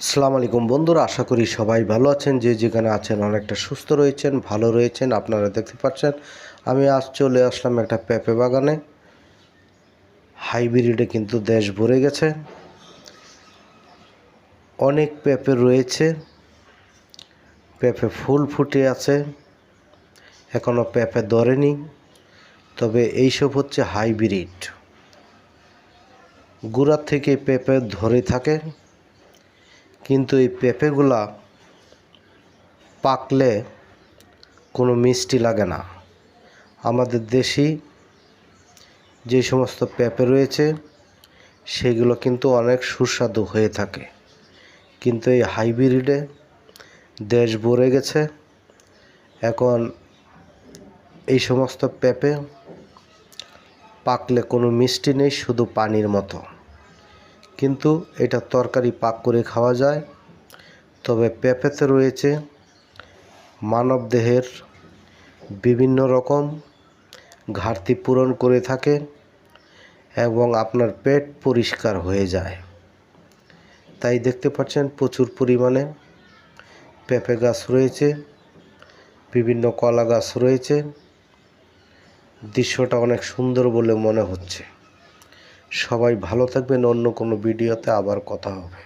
আসসালামু আলাইকুম বন্ধুরা, আশা করি সবাই ভালো আছেন। যে যেখানে আছেন অনেকটা সুস্থ রয়েছেন, ভালো রয়েছেন। আপনারা দেখতে পাচ্ছেন আমি আজ চলে আসলাম একটা পেঁপে বাগানে। হাইব্রিডে কিন্তু দেশ ভরে গেছে, অনেক পেঁপে রয়েছে। পেঁপে ফুল ফুটে আছে, এখনও পেঁপে ধরেনি, তবে এইসব হচ্ছে হাইব্রিড। গোড়া থেকে পেঁপে ধরে থাকে, কিন্তু এই পেঁপেগুলা পাকলে কোনো মিষ্টি লাগে না। আমাদের দেশি যে সমস্ত পেঁপে রয়েছে সেগুলো কিন্তু অনেক সুস্বাদু হয়ে থাকে, কিন্তু এই হাইব্রিডে দেশ ভরে গেছে। এখন এই সমস্ত পেঁপে পাকলে কোনো মিষ্টি নেই, শুধু পানির মতো। কিন্তু এটা তরকারি পাক করে খাওয়া যায়। তবে পেঁপেতে রয়েছে মানবদেহের বিভিন্ন রকম ঘাটতি পূরণ করে থাকে এবং আপনার পেট পরিষ্কার হয়ে যায়। তাই দেখতে পাচ্ছেন প্রচুর পরিমাণে পেঁপে গাছ রয়েছে, বিভিন্ন কলা গাছ রয়েছে। দৃশ্যটা অনেক সুন্দর বলে মনে হচ্ছে। সবাই ভালো থাকবেন, অন্য কোনো ভিডিওতে আবার কথা হবে।